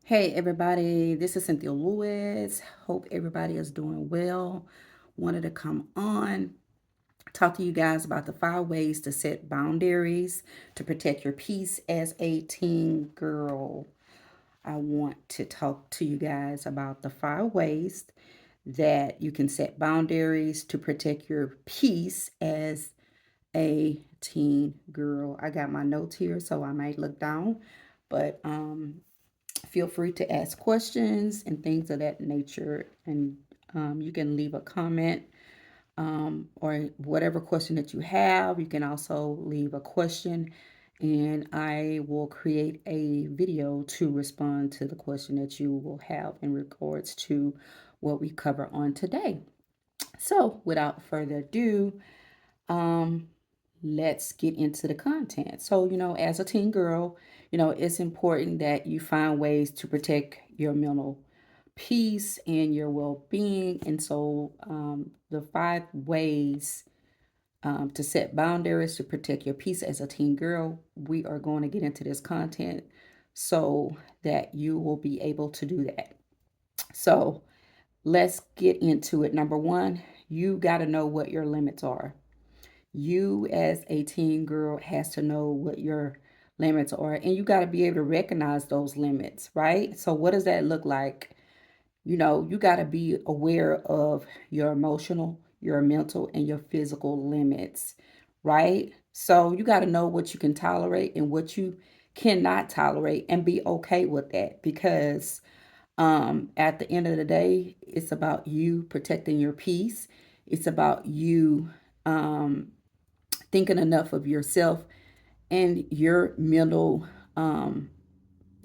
Hey everybody, this is Cynthia Lewis. Hope everybody is doing well. Wanted to come on, talk to you guys about the 5 ways to set boundaries to protect your peace as a teen girl. I want to talk to you guys about the 5 ways that you can set boundaries to protect your peace as a teen girl. I got my notes here, so I might look down, but feel free to ask questions and things of that nature. And you can leave a comment or whatever question that you have. You can also leave a question, and I will create a video to respond to the question that you will have in regards to what we cover on today. So, without further ado, um, let's get into the content. So, as a teen girl, it's important that you find ways to protect your mental peace and your well being. And so, the 5 ways to set boundaries to protect your peace as a teen girl, we are going to get into this content so that you will be able to do that. So, let's get into it. Number one, you got to know what your limits are. You as a teen girl has to know what your limits are, and you got to be able to recognize those limits, right? So what does that look like? You got to be aware of your emotional, your mental, and your physical limits, right? So you got to know what you can tolerate and what you cannot tolerate, and be okay with that, because at the end of the day, it's about you protecting your peace. It's about you thinking enough of yourself and um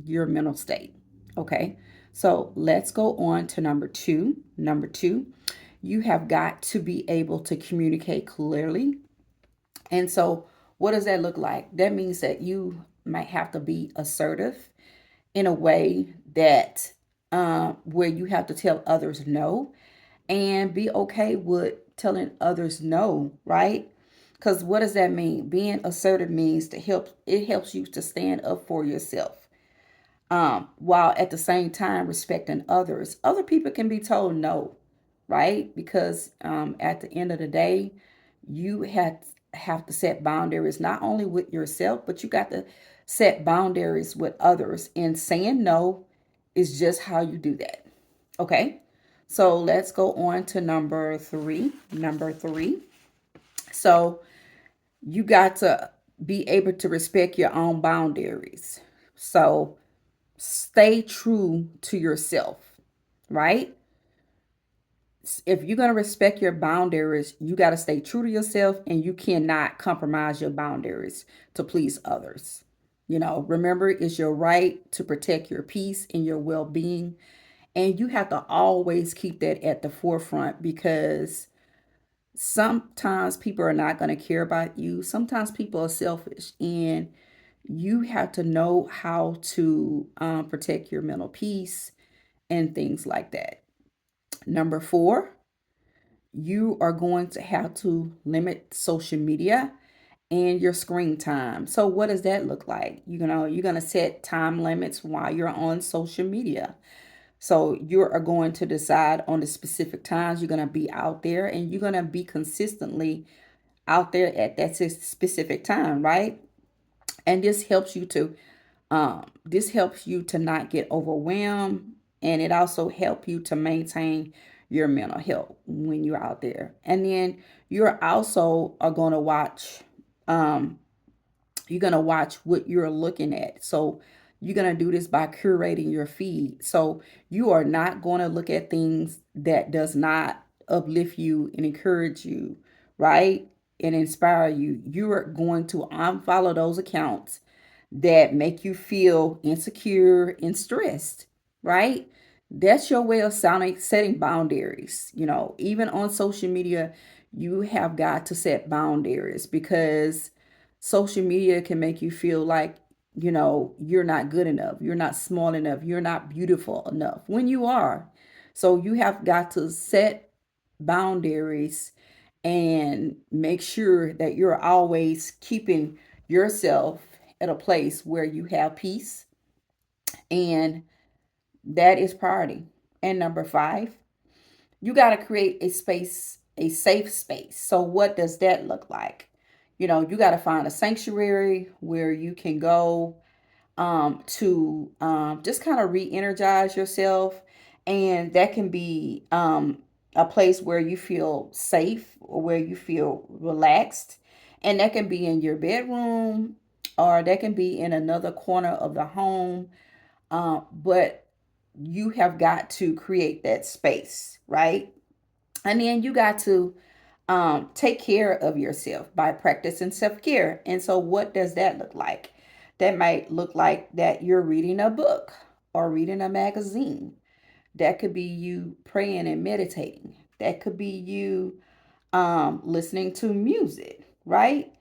your mental state. Okay, so let's go on to number two. You have got to be able to communicate clearly. And so what does that look like? That means that you might have to be assertive in a way that where you have to tell others no, and be okay with telling others no, right? Because what does that mean? Being assertive means it helps you to stand up for yourself, while at the same time respecting others. Other people can be told no, right? Because at the end of the day, you have to set boundaries not only with yourself, but you got to set boundaries with others. And saying no is just how you do that. Okay. So let's go on to number three. Number three. So you got to be able to respect your own boundaries. So stay true to yourself, right? If you're going to respect your boundaries, you got to stay true to yourself, and you cannot compromise your boundaries to please others. Remember, it's your right to protect your peace and your well being. And you have to always keep that at the forefront, because sometimes people are not going to care about you. Sometimes people are selfish, and you have to know how to protect your mental peace and things like that. Number four, you are going to have to limit social media and your screen time. So what does that look like? You're going to set time limits while you're on social media. So you are going to decide on the specific times you're going to be out there, and you're going to be consistently out there at that specific time, right? And this helps you to not get overwhelmed, and it also helps you to maintain your mental health when you're out there. And then you're also are going to watch um you're going to watch what you're looking at. So you're going to do this by curating your feed. So you are not going to look at things that does not uplift you and encourage you, right? And inspire you. You are going to unfollow those accounts that make you feel insecure and stressed, right? That's your way of setting boundaries. Even on social media, you have got to set boundaries, because social media can make you feel like, you're not good enough, you're not small enough, you're not beautiful enough, when you are. So you have got to set boundaries and make sure that you're always keeping yourself at a place where you have peace and That is priority. And number 5, you got to create a space, a safe space. So what does that look like? You got to find a sanctuary where you can go to just kind of re-energize yourself. And that can be a place where you feel safe or where you feel relaxed. And that can be in your bedroom, or that can be in another corner of the home. But you have got to create that space, right? And then you got to take care of yourself by practicing self care. And so, what does that look like? That might look like that you're reading a book or reading a magazine. That could be you praying and meditating. That could be you listening to music, right?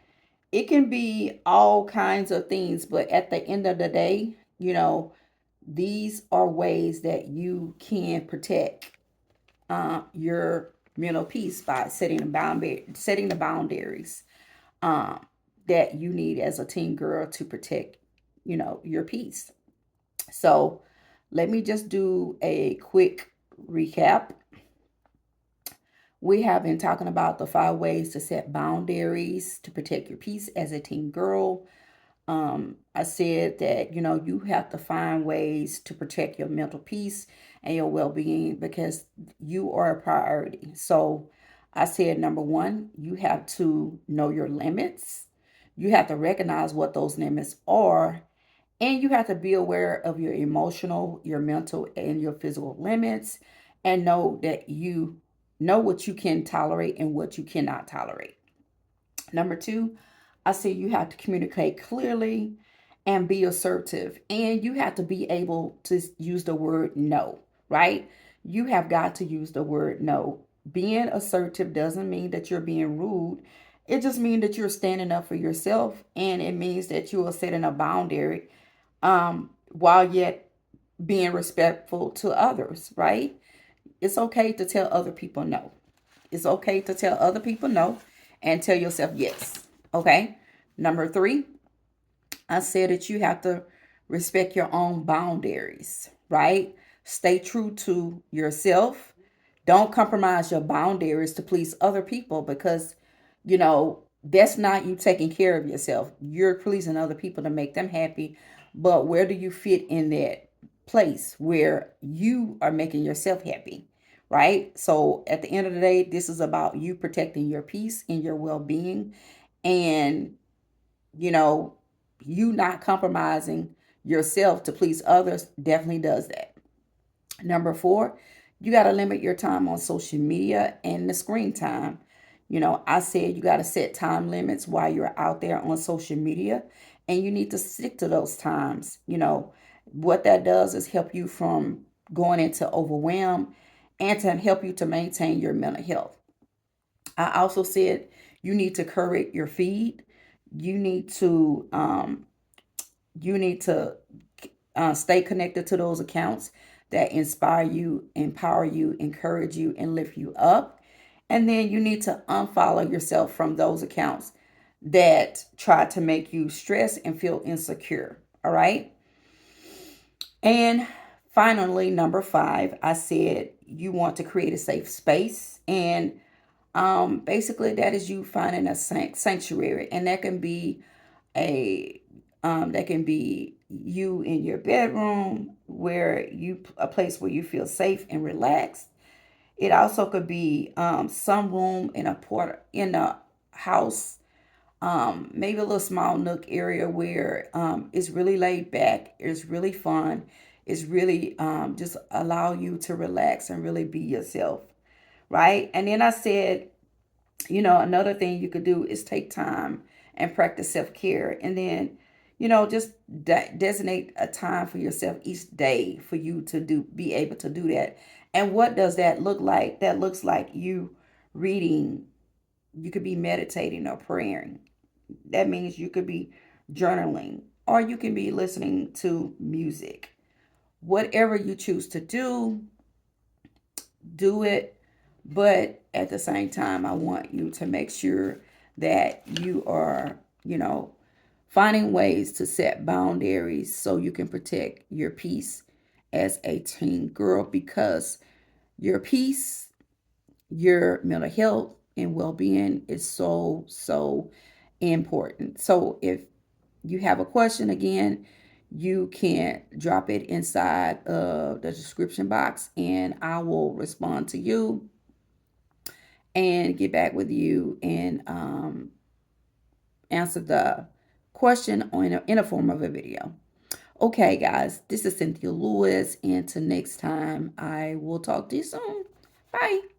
It can be all kinds of things, but at the end of the day, these are ways that you can protect your mental peace by setting the boundaries um, that you need as a teen girl to protect, your peace. So let me just do a quick recap. We have been talking about the 5 ways to set boundaries to protect your peace as a teen girl. I said that you have to find ways to protect your mental peace and your well-being because you are a priority. So I said number 1, you have to know your limits. You have to recognize what those limits are, and you have to be aware of your emotional, your mental, and your physical limits, and know that you know what you can tolerate and what you cannot tolerate. Number 2, I say you have to communicate clearly and be assertive. And you have to be able to use the word no, right? You have got to use the word no. Being assertive doesn't mean that you're being rude. It just means that you're standing up for yourself, and it means that you are setting a boundary while yet being respectful to others, right? It's okay to tell other people no. It's okay to tell other people no and tell yourself yes. Okay. Number 3, I said that you have to respect your own boundaries, right? Stay true to yourself. Don't compromise your boundaries to please other people because, that's not you taking care of yourself. You're pleasing other people to make them happy. But where do you fit in that place where you are making yourself happy? Right? So at the end of the day, this is about you protecting your peace and your well being, and you know, you not compromising yourself to please others definitely does that. Number 4, you got to limit your time on social media and the screen time. I said you got to set time limits while you're out there on social media, and you need to stick to those times. What that does is help you from going into overwhelm and to help you to maintain your mental health. I also said you need to curate your feed. You need to stay connected to those accounts that inspire you, empower you, encourage you, and lift you up. And then you need to unfollow yourself from those accounts that try to make you stress and feel insecure. All right. And finally, number 5, I said you want to create a safe space. And basically, that is you finding a sanctuary, and a that can be you in your bedroom, where you a place where you feel safe and relaxed. It also could be some room in a house, maybe a little small nook area where it's really laid back, it's really fun, it's really just allow you to relax and really be yourself, right? And then I said, another thing you could do is take time and practice self care. And then, just designate a time for yourself each day for you to be able to do that. And what does that look like? That looks like you reading, you could be meditating or praying. That means you could be journaling, or you can be listening to music. Whatever you choose to do it. But at the same time, I want you to make sure that you are, finding ways to set boundaries so you can protect your peace as a teen girl, because your peace, your mental health, and well-being is so, so important. So if you have a question, again, you can drop it inside of the description box and I will respond to you and get back with you and answer the question in a form of a video. Okay, guys, this is Cynthia Lewis, and till next time, I will talk to you soon. Bye.